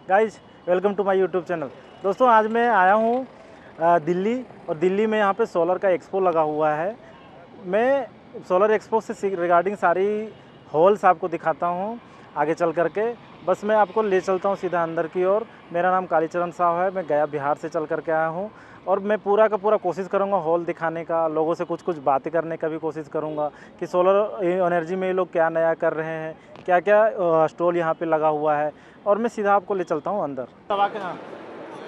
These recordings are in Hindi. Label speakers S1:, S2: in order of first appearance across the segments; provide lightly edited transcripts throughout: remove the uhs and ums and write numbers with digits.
S1: Guys welcome to my YouTube channel. दोस्तों आज मैं आया हूँ दिल्ली, और दिल्ली में यहाँ पे सोलर का एक्सपो लगा हुआ है। मैं सोलर एक्सपो से रिगार्डिंग सारी हॉल्स आपको दिखाता हूँ आगे चल करके। बस मैं आपको ले चलता हूँ सीधा अंदर की ओर। मेरा नाम कालीचरण साहब है, मैं गया बिहार से चल करके आया हूँ, और मैं पूरा का पूरा कोशिश करूँगा हॉल दिखाने का, लोगों से कुछ कुछ बातें करने का भी कोशिश करूँगा कि सोलर एनर्जी में ये लोग क्या नया कर रहे हैं, क्या क्या स्टॉल यहाँ पे लगा हुआ है, और मैं सीधा आपको ले चलता हूँ अंदर।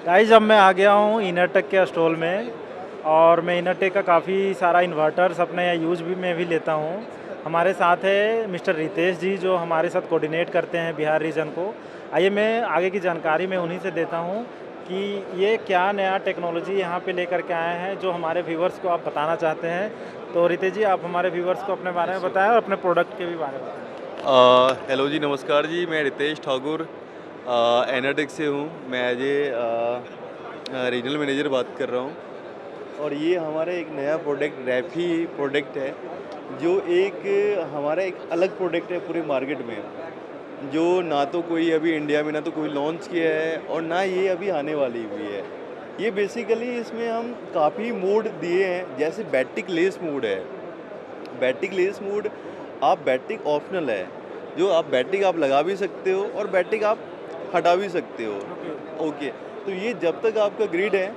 S1: गाइस अब मैं आ गया हूँ इनरटेक के स्टॉल में, और मैं इनरटेक का काफ़ी सारा इन्वर्टर्स अपने यहाँ यूज भी मैं भी लेता हूँ। हमारे साथ है मिस्टर रितेश जी, जो हमारे साथ कोऑर्डिनेट करते हैं बिहार रीजन को। आइए मैं आगे की जानकारी मैं उन्हीं से देता हूँ कि ये क्या नया टेक्नोलॉजी यहाँ पे लेकर के आए हैं जो हमारे व्यूवर्स को आप बताना चाहते हैं। तो रितेश जी, आप हमारे व्यूवर्स को अपने बारे में बताएं और अपने प्रोडक्ट के भी बारे में बताएं।
S2: हेलो जी, नमस्कार जी। मैं रितेश ठाकुर एनर्टेक से हूँ। मैं एज ए रीजनल मैनेजर बात कर रहा हूँ, और ये हमारा एक नया प्रोडक्ट रैफी प्रोडक्ट है, जो हमारा एक अलग प्रोडक्ट है पूरे मार्केट में, जो ना तो कोई अभी इंडिया में ना तो कोई लॉन्च किया है और ना ये अभी आने वाली हुई है। ये बेसिकली इसमें हम काफ़ी मोड दिए हैं, जैसे बैटरी लेस मोड है। बैटरी लेस मोड आप बैटरी ऑप्शनल है, जो आप बैटरी आप लगा भी सकते हो और बैटरी आप हटा भी सकते हो। ओके, तो ये जब तक आपका ग्रिड है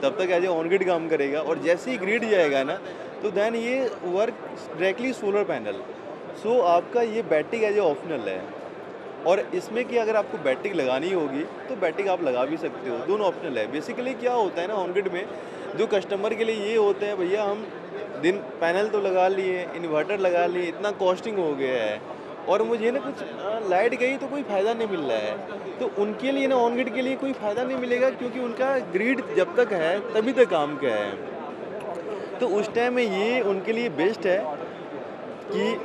S2: तब तक एज ए ऑन ग्रिड काम करेगा, और जैसे ही ग्रिड जाएगा ना तो देन ये वर्क डायरेक्टली सोलर पैनल। सो आपका ये बैटरी एज ए ऑप्शनल है, और इसमें कि अगर आपको बैटरी लगानी होगी तो बैटरी आप लगा भी सकते हो, दोनों ऑप्शनल है। बेसिकली क्या होता है ना, ऑन ग्रिड में जो कस्टमर के लिए ये होता है, भैया हम दिन पैनल तो लगा लिए, इन्वर्टर लगा लिए, इतना कॉस्टिंग हो गया है, और मुझे ना कुछ लाइट गई तो कोई फ़ायदा नहीं मिल रहा है। तो उनके लिए ना ऑन ग्रिड के लिए कोई फ़ायदा नहीं मिलेगा, क्योंकि उनका ग्रिड जब तक है तभी तक काम का है। तो उस टाइम में ये उनके लिए बेस्ट है कि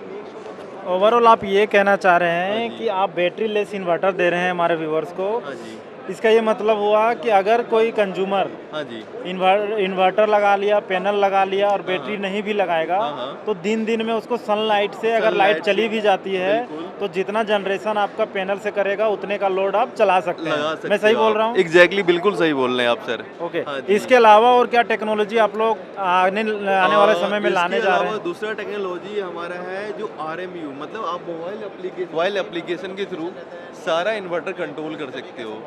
S1: ओवरऑल आप ये कहना चाह रहे
S2: हाँ
S1: हैं
S2: जी।
S1: कि आप बैटरी लेस इन्वर्टर दे रहे हैं हमारे व्यूवर्स को।
S2: हाँ जी,
S1: इसका ये मतलब हुआ कि अगर कोई कंज्यूमर
S2: हाँ जी,
S1: इन्वर्टर लगा लिया, पैनल लगा लिया और
S2: हाँ,
S1: बैटरी
S2: हाँ,
S1: नहीं भी लगाएगा,
S2: हाँ, हाँ,
S1: तो दिन दिन में उसको सनलाइट से अगर लाइट
S2: सनलाइट
S1: चली
S2: से
S1: भी जाती है
S2: बिल्कुल
S1: तो जितना जनरेशन आपका पैनल से करेगा उतने का लोड आप चला सकते
S2: लगा
S1: हैं।
S2: सकते
S1: मैं सही
S2: हो
S1: बोल
S2: आप।
S1: रहा हूँ?
S2: एग्जैक्टली, बिल्कुल सही बोल रहे हैं आप सर।
S1: ओके।
S2: हाँ जी।
S1: इसके अलावा और क्या टेक्नोलॉजी आप लोग आने वाले समय में लाने
S2: इसके
S1: जा रहे
S2: अलावा
S1: हैं?
S2: दूसरा टेक्नोलॉजी हमारा है जो RMU, मतलब आप मोबाइल एप्लीकेशन के थ्रू सारा इन्वर्टर कंट्रोल कर सकते हो।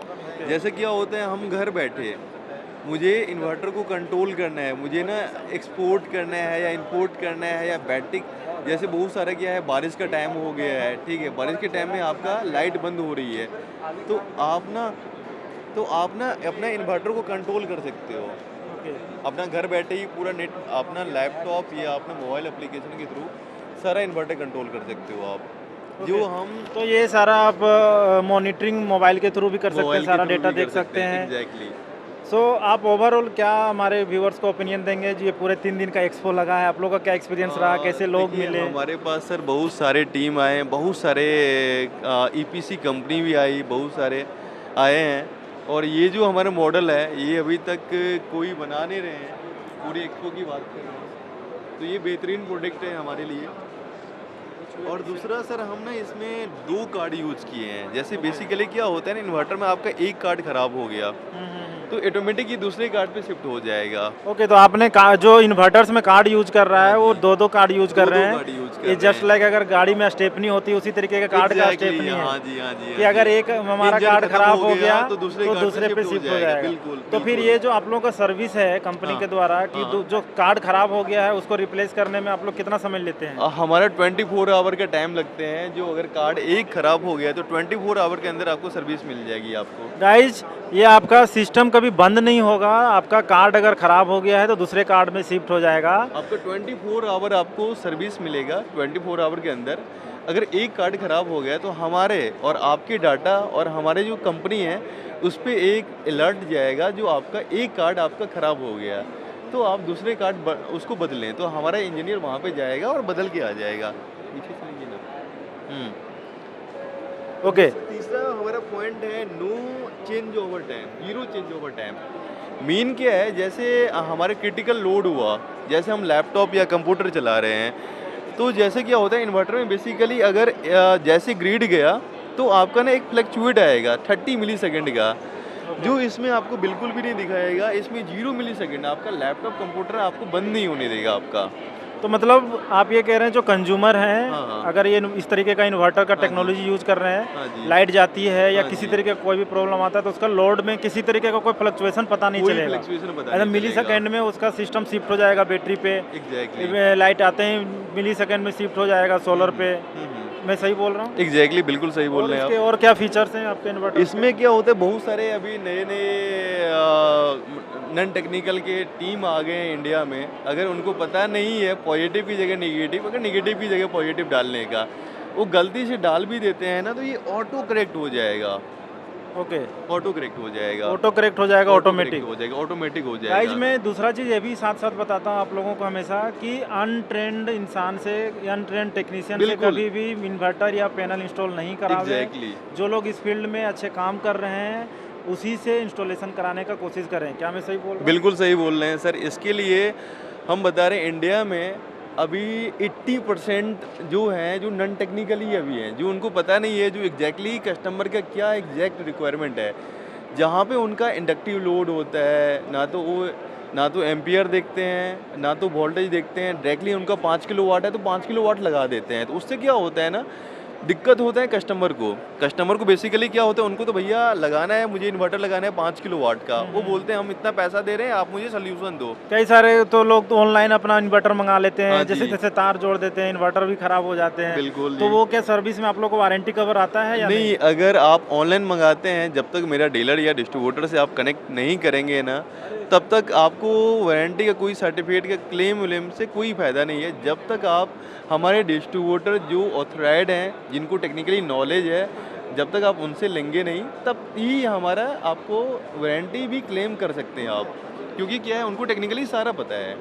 S2: जैसे क्या होता है, हम घर बैठे मुझे इन्वर्टर को कंट्रोल करना है, मुझे ना एक्सपोर्ट करना है या इंपोर्ट करना है, या बैटरी जैसे बहुत सारा क्या है, बारिश का टाइम हो गया है, ठीक है, बारिश के टाइम में आपका लाइट बंद हो रही है, तो आप ना अपना इन्वर्टर को कंट्रोल कर सकते हो।
S1: ओके।
S2: अपना घर बैठे ही पूरा नेट अपना लैपटॉप या अपना मोबाइल एप्लीकेशन के थ्रू सारा इन्वर्टर कंट्रोल कर सकते हो आप। जो हम
S1: तो ये सारा आप मॉनिटरिंग मोबाइल के थ्रू भी कर सकते हैं,
S2: मोबाइल के
S1: सारा
S2: थ्रू
S1: डेटा
S2: भी
S1: देख
S2: कर
S1: सकते हैं।
S2: एग्जैक्टली।
S1: सो आप ओवरऑल क्या हमारे व्यूवर्स को ओपिनियन देंगे जी? ये पूरे 3 दिन का एक्सपो लगा है, आप लोगों का क्या एक्सपीरियंस रहा, कैसे लोग
S2: देखिए,
S1: मिले?
S2: हमारे पास सर बहुत सारे टीम आए, बहुत सारे EPC कंपनी भी आई, बहुत सारे आए हैं, और ये जो हमारा मॉडल है ये अभी तक कोई बना नहीं रहे हैं, पूरी एक्सपो की बात कर रहे हैं, तो ये बेहतरीन प्रोडक्ट है हमारे लिए। और दूसरा सर, हम ना इसमें 2 कार्ड यूज़ किए हैं। जैसे बेसिकली क्या होता है ना, इन्वर्टर में आपका एक कार्ड ख़राब हो गया तो ऑटोमेटिक ही दूसरे कार्ड पे शिफ्ट हो जाएगा।
S1: ओके, तो आपने जो इन्वर्टर्स में कार्ड यूज कर रहा है
S2: हाँ
S1: वो
S2: जी।
S1: 2-2 कार्ड यूज कर रहे
S2: कार्ड
S1: हैं।
S2: यूज़ कर
S1: ये
S2: रहे
S1: जस्ट
S2: हैं।
S1: लाइक अगर गाड़ी में स्टेपनी होती है उसी तरीके का कार्ड का
S2: एग्जैक्टली,
S1: स्टेपनी है
S2: हाँ जी, हाँ जी,
S1: कि
S2: हाँ
S1: अगर
S2: जी।
S1: एक हमारा
S2: इंजन
S1: कार्ड
S2: खत्म
S1: खराब हो गया
S2: तो दूसरे
S1: तो
S2: कार्ड
S1: दूसरे पे शिफ्ट हो जाएगा।
S2: बिल्कुल,
S1: तो फिर
S2: बिल्कुल।
S1: ये जो आप लोगों का सर्विस है कंपनी
S2: हाँ,
S1: के द्वारा कि
S2: हाँ।
S1: जो कार्ड खराब हो गया है उसको रिप्लेस करने में आप लोग कितना समय लेते हैं?
S2: हमारा 24 आवर का टाइम लगते हैं। जो अगर कार्ड एक खराब हो गया तो 24 आवर के अंदर आपको सर्विस मिल जाएगी आपको।
S1: गाइज, ये आपका सिस्टम कभी बंद नहीं होगा। आपका कार्ड अगर ख़राब हो गया है तो दूसरे कार्ड में शिफ्ट हो जाएगा।
S2: आपका 24 आवर आपको सर्विस मिलेगा। 24 आवर के अंदर अगर एक कार्ड ख़राब हो गया तो हमारे और आपके डाटा और हमारे जो कंपनी है उस पे एक अलर्ट जाएगा, जो आपका एक कार्ड आपका ख़राब हो गया तो आप दूसरे कार्ड उसको बदलें, तो हमारा इंजीनियर वहाँ पे जाएगा और बदल के आ जाएगा। पीछे चलेंगे ना।
S1: ओके।
S2: तीसरा हमारा पॉइंट है no change over time, zero change over time. Mean क्या है, जैसे हमारे क्रिटिकल लोड हुआ, जैसे हम लैपटॉप या कंप्यूटर चला रहे हैं, तो जैसे क्या होता है इन्वर्टर में बेसिकली अगर जैसे ग्रिड गया तो आपका ना एक फ्लक्चुएट आएगा 30 मिली सेकेंड का, जो इसमें आपको बिल्कुल भी नहीं दिखाएगा। इसमें 0 मिली सेकेंड आपका लैपटॉप कंप्यूटर आपको बंद नहीं होने देगा आपका।
S1: तो मतलब आप ये कह रहे हैं जो कंज्यूमर हैं,
S2: हाँ, हाँ।
S1: अगर ये इस तरीके का इन्वर्टर का
S2: हाँ जी।
S1: टेक्नोलॉजी यूज़ कर रहे
S2: हाँ
S1: हैं,
S2: जी।
S1: लाइट जाती है या
S2: हाँ
S1: किसी
S2: जी।
S1: तरीके का कोई भी प्रॉब्लम आता है तो उसका लोड में किसी तरीके का कोई फ्लक्चुएशन पता नहीं
S2: कोई
S1: चलेगा।
S2: फ्लक्चुएशन पता
S1: ऐसा
S2: नहीं
S1: मिली
S2: चलेगा।
S1: सेकेंड में उसका सिस्टम शिफ्ट हो जाएगा बैटरी पे,
S2: एग्जैक्टली।
S1: लाइट आते ही मिली सेकेंड में शिफ्ट हो जाएगा सोलर पे। मैं सही बोल रहा हूँ?
S2: एग्जैक्टली, बिल्कुल सही बोल
S1: और
S2: रहे हैं
S1: इसके
S2: आप।
S1: और क्या फीचर्स हैं आपके इन्वर्टर?
S2: इसमें क्या होता है, बहुत सारे अभी नए नए नॉन टेक्निकल के टीम आ गए हैं इंडिया में। अगर उनको पता नहीं है पॉजिटिव की जगह निगेटिव, अगर निगेटिव की जगह पॉजिटिव डालने का, वो गलती से डाल भी देते हैं ना, तो ये ऑटो करेक्ट हो जाएगा।
S1: ओके,
S2: ऑटो करेक्ट हो जाएगा।
S1: ऑटो करेक्ट हो जाएगा ऑटोमेटिक।
S2: हो जाएगा, ऑटोमेटिक हो
S1: गाइज
S2: जाएगा।
S1: मैं दूसरा चीज़ ये भी साथ साथ बताता हूँ आप लोगों को हमेशा कि अनट्रेंड इंसान से, अनट्रेंड टेक्नीशियन से
S2: बिल्कुल।
S1: कभी भी इन्वर्टर या पैनल इंस्टॉल नहीं करावे।
S2: एग्जैक्टली।
S1: जो लोग इस फील्ड में अच्छे काम कर रहे हैं उसी से इंस्टॉलेशन कराने का कोशिश करें। क्या मैं सही बोल रहा हूँ?
S2: बिल्कुल सही बोल रहे हैं सर। इसके लिए हम बता रहे हैं, इंडिया में अभी 80% जो हैं, जो नॉन टेक्निकली अभी हैं, जो उनको पता नहीं है जो एग्जैक्टली कस्टमर का क्या एग्जैक्ट रिक्वायरमेंट है। जहाँ पे उनका इंडक्टिव लोड होता है, ना तो एम्पियर देखते हैं, ना तो वोल्टेज देखते हैं, डायरेक्टली उनका 5 किलोवाट है तो 5 किलोवाट लगा देते हैं। तो उससे क्या होता है ना, दिक्कत होता है कस्टमर को बेसिकली क्या होता है, उनको तो भैया लगाना है, मुझे इन्वर्टर लगाना है 5 किलोवाट का। वो बोलते हैं हम इतना पैसा दे रहे हैं, आप मुझे सोल्यूशन दो।
S1: कई सारे तो लोग तो ऑनलाइन अपना इन्वर्टर मंगा लेते हैं,
S2: हाँ
S1: जैसे
S2: जी।
S1: जैसे तार जोड़ देते हैं, इन्वर्टर भी खराब हो जाते हैं।
S2: बिल्कुल
S1: तो
S2: जी।
S1: वो क्या सर्विस में आप लोग को वारंटी कवर आता है या नहीं?
S2: नहीं, अगर आप ऑनलाइन मंगाते हैं, जब तक मेरा डीलर या डिस्ट्रीब्यूटर से आप कनेक्ट नहीं करेंगे ना, तब तक आपको वारंटी का कोई सर्टिफिकेट का क्लेम व्लेम से कोई फ़ायदा नहीं है। जब तक आप हमारे डिस्ट्रीब्यूटर जो ऑथराइज्ड हैं, जिनको टेक्निकली नॉलेज है, जब तक आप उनसे लेंगे नहीं, तब ही हमारा आपको वारंटी भी क्लेम कर सकते हैं आप, क्योंकि क्या है, उनको टेक्निकली सारा पता है।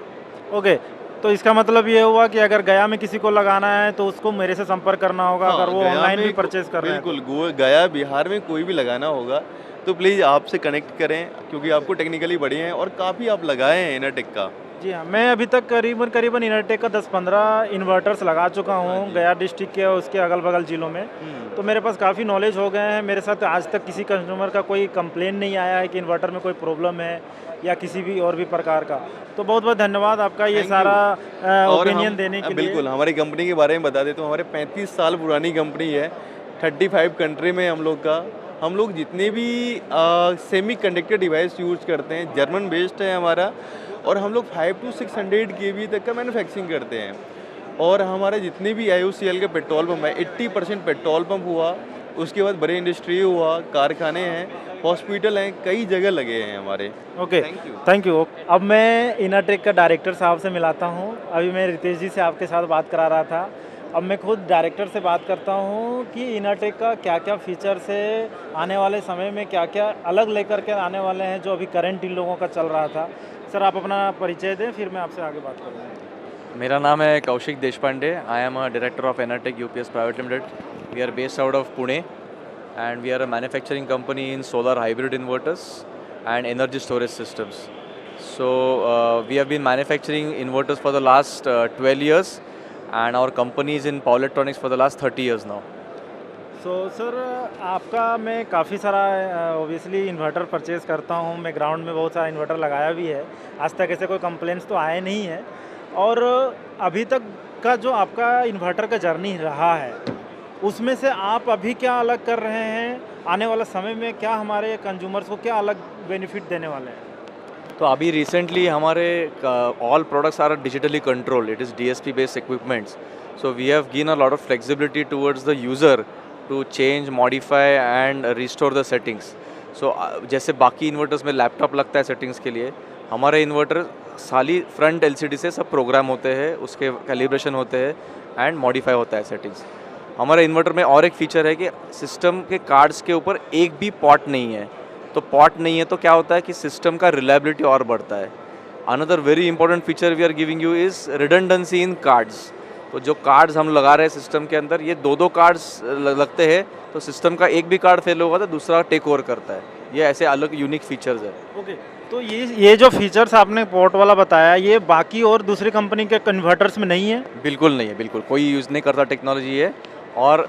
S1: ओके, तो इसका मतलब ये हुआ कि अगर गया में किसी को लगाना है तो उसको मेरे से संपर्क करना होगा,
S2: हाँ,
S1: अगर वो
S2: गया
S1: ऑनलाइन
S2: में
S1: भी परचेज कर रहे हैं तो।
S2: बिल्कुल, गया बिहार में कोई भी लगाना होगा तो प्लीज़ आपसे कनेक्ट करें, क्योंकि आपको टेक्निकली बढ़िया है और काफ़ी आप लगाए हैं इनरटेक का।
S1: जी हाँ, मैं अभी तक करीबन इनरटेक का 10-15 इन्वर्टर्स लगा चुका
S2: हाँ
S1: हूँ
S2: जी।
S1: गया डिस्ट्रिक्ट के और उसके अगल बगल ज़िलों में। तो मेरे पास काफ़ी नॉलेज हो गए हैं। मेरे साथ आज तक किसी कस्टमर का कोई कंप्लेन नहीं आया है कि इन्वर्टर में कोई प्रॉब्लम है या किसी भी और भी प्रकार का। तो बहुत बहुत धन्यवाद आपका ये
S2: Thank
S1: सारा
S2: और
S1: ओपिनियन
S2: हम
S1: देने के लिए।
S2: बिल्कुल, हमारी कंपनी के बारे में बता देता हूँ। हमारे 35 साल पुरानी कंपनी है, 35 कंट्री में हम लोग जितने भी सेमी कंडक्टर डिवाइस यूज़ करते हैं, जर्मन बेस्ड है हमारा, और हम लोग 5 to 600 kV तक का मैन्युफैक्चरिंग करते हैं। और हमारे जितने भी IOCL के पेट्रोल पंप है, 80% पेट्रोल पंप हुआ, उसके बाद बड़े इंडस्ट्री हुआ, कारखाने हैं, हॉस्पिटल हैं, कई जगह लगे हैं हमारे।
S1: Okay,
S2: Thank you।
S1: Thank you. अब मैं इनरटेक का डायरेक्टर साहब से मिलाता हूँ। अभी मैं रितेश जी से आपके साथ बात करा रहा था, अब मैं खुद डायरेक्टर से बात करता हूँ कि इनरटेक का क्या क्या फीचर्स है, आने वाले समय में क्या क्या अलग लेकर के आने वाले हैं जो अभी करंट इन लोगों का चल रहा था। सर आप अपना परिचय दें, फिर मैं आपसे आगे बात करूँगा।
S3: मेरा नाम है Kaushik Deshpande. I am a director of Enertech UPS private limited. We are based out of Pune and we are a manufacturing company in solar hybrid inverters and energy storage systems. So we have been manufacturing inverters for the last 12 years and our company is in power electronics for the last 30 years now.
S1: So sir आपका मैं काफ़ी सारा ओबियसली इन्वर्टर परचेज़ करता हूँ, मैं ग्राउंड में बहुत सारा इन्वर्टर लगाया भी है, आज तक ऐसे कोई कंप्लेंट्स तो आए नहीं है। और अभी तक का जो आपका इन्वर्टर का जर्नी रहा है, उसमें से आप अभी क्या अलग कर रहे हैं, आने वाला समय में क्या हमारे कंज्यूमर्स को क्या अलग बेनिफिट देने वाले हैं?
S3: तो अभी रिसेंटली हमारे all products are digitally controlled. It is DSP based equipments. So we have given a lot of flexibility towards the user to change, modify and restore the settings. So जैसे बाकी इन्वर्टर्स में लैपटॉप लगता है सेटिंग्स के लिए, हमारे इन्वर्टर साली फ्रंट LCD से सब प्रोग्राम होते हैं, उसके कैलिब्रेशन होते हैं एंड मॉडिफाई होता है सेटिंग्स. हमारे इन्वर्टर में और एक फीचर है कि सिस्टम के कार्ड्स के ऊपर एक भी पॉट नहीं है. तो पॉट नहीं है तो क्या होता है कि सिस्टम का रिलायबिलिटी और बढ़ता है. Another very important feature we are giving you is redundancy in cards. तो जो कार्ड्स हम लगा रहे हैं सिस्टम के अंदर, ये दो कार्ड्स लगते हैं, तो सिस्टम का एक भी कार्ड फेल होगा तो दूसरा टेक ओवर करता है. ये ऐसे अलग यूनिक फीचर्स है.
S1: ओके, तो ये जो फीचर्स आपने पोर्ट वाला बताया, ये बाकी और दूसरी कंपनी के कन्वर्टर्स में नहीं है?
S3: बिल्कुल नहीं है, बिल्कुल कोई यूज़ नहीं करता टेक्नोलॉजी है. और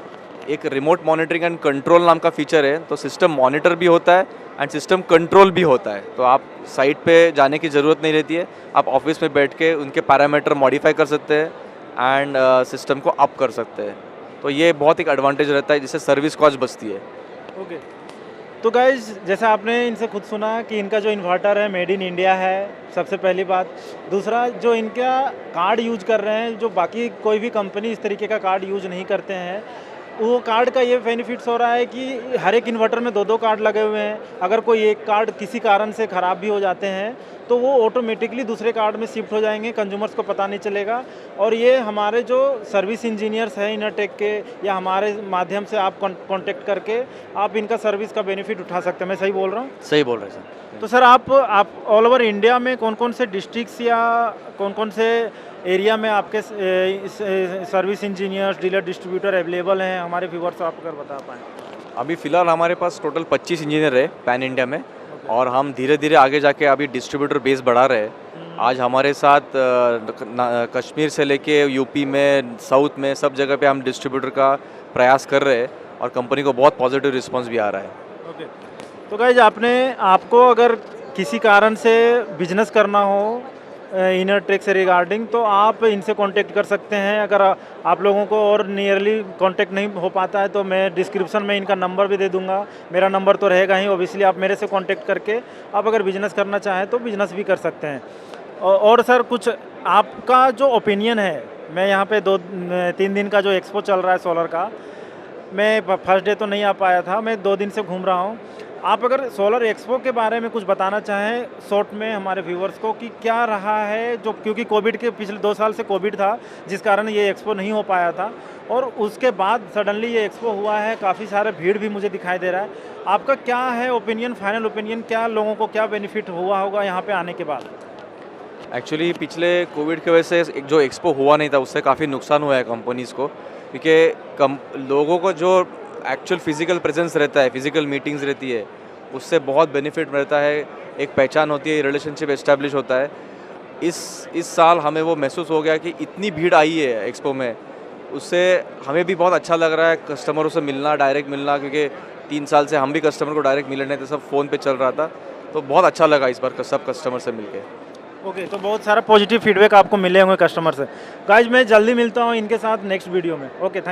S3: एक रिमोट मॉनिटरिंग एंड कंट्रोल नाम का फीचर है, तो सिस्टम मॉनिटर भी होता है एंड सिस्टम कंट्रोल भी होता है। तो आप साइट पे जाने की ज़रूरत नहीं रहती है, आप ऑफिस में बैठ के उनके पैरामीटर मॉडिफाई कर सकते हैं एंड सिस्टम को अप कर सकते हैं। तो ये बहुत एक एडवांटेज रहता है, जिससे सर्विस कॉस्ट बचती है।
S1: ओके, तो गाइज जैसा आपने इनसे खुद सुना कि इनका जो इन्वर्टर है मेड इन इंडिया है, सबसे पहली बात। दूसरा, जो इनका कार्ड यूज कर रहे हैं, जो बाकी कोई भी कंपनी इस तरीके का कार्ड यूज नहीं करते हैं, वो कार्ड का ये बेनिफिट्स हो रहा है कि हर एक इन्वर्टर में 2-2 कार्ड लगे हुए हैं। अगर कोई एक कार्ड किसी कारण से ख़राब भी हो जाते हैं तो वो ऑटोमेटिकली दूसरे कार्ड में शिफ्ट हो जाएंगे, कंज्यूमर्स को पता नहीं चलेगा। और ये हमारे जो सर्विस इंजीनियर्स हैं इनरटेक के, या हमारे माध्यम से आप कांटेक्ट करके आप इनका सर्विस का बेनिफिट उठा सकते हैं। मैं सही बोल रहा हूँ?
S3: सही बोल रहे हैं सर।
S1: तो सर आप ऑल ओवर इंडिया में कौन कौन से डिस्ट्रिक्ट्स या कौन कौन से एरिया में आपके service engineers, dealer, distributor available हैं? हमारे व्यूअर्स आप अगर बता पाएँ।
S3: अभी फ़िलहाल हमारे पास टोटल 25 इंजीनियर है पैन इंडिया में, और हम धीरे धीरे आगे जाके अभी डिस्ट्रीब्यूटर बेस बढ़ा रहे हैं। आज हमारे साथ कश्मीर से लेके यूपी में, साउथ में, सब जगह पे हम डिस्ट्रीब्यूटर का प्रयास कर रहे हैं और कंपनी को बहुत पॉजिटिव रिस्पांस भी आ रहा है।
S1: ओके, तो गाइज आपको अगर किसी कारण से बिजनेस करना हो इनरटेक से रिगार्डिंग, तो आप इनसे कांटेक्ट कर सकते हैं। अगर आप लोगों को और नियरली कांटेक्ट नहीं हो पाता है तो मैं डिस्क्रिप्शन में इनका नंबर भी दे दूंगा। मेरा नंबर तो रहेगा ही, ओबियसली आप मेरे से कांटेक्ट करके आप अगर बिजनेस करना चाहें तो बिजनेस भी कर सकते हैं। और सर कुछ आपका जो ओपिनियन है, मैं यहाँ पे 2-3 दिन का जो एक्सपो चल रहा है सोलर का, मैं फर्स्ट डे तो नहीं आ पाया था, मैं 2 दिन से घूम रहा हूँ। आप अगर सोलर एक्सपो के बारे में कुछ बताना चाहें शॉर्ट में हमारे व्यूवर्स को कि क्या रहा है, जो क्योंकि कोविड के पिछले 2 साल से कोविड था जिस कारण ये एक्सपो नहीं हो पाया था, और उसके बाद सडनली ये एक्सपो हुआ है, काफ़ी सारे भीड़ भी मुझे दिखाई दे रहा है। आपका क्या है ओपिनियन, फाइनल ओपिनियन, क्या लोगों को क्या बेनिफिट हुआ होगा यहाँ पे आने के बाद?
S3: एक्चुअली पिछले कोविड की वजह से जो एक्सपो हुआ नहीं था उससे काफ़ी नुकसान हुआ है कंपनीज़ को, क्योंकि लोगों को जो एक्चुअल फिजिकल प्रेजेंस रहता है, फिजिकल मीटिंग्स रहती है, उससे बहुत बेनिफिट रहता है, एक पहचान होती है, रिलेशनशिप एस्टेब्लिश होता है। इस साल हमें वो महसूस हो गया कि इतनी भीड़ आई है एक्सपो में, उससे हमें भी बहुत अच्छा लग रहा है कस्टमरों से मिलना, डायरेक्ट मिलना, क्योंकि 3 साल से हम भी कस्टमर को डायरेक्ट मिले नहीं थे, सब फ़ोन पे चल रहा था। तो बहुत अच्छा लगा इस बार सब कस्टमर से मिलके।
S1: ओके, तो बहुत सारा पॉजिटिव फीडबैक आपको मिले होंगे कस्टमर से। गाइज मैं जल्दी मिलता हूँ इनके साथ नेक्स्ट वीडियो में। Okay, thank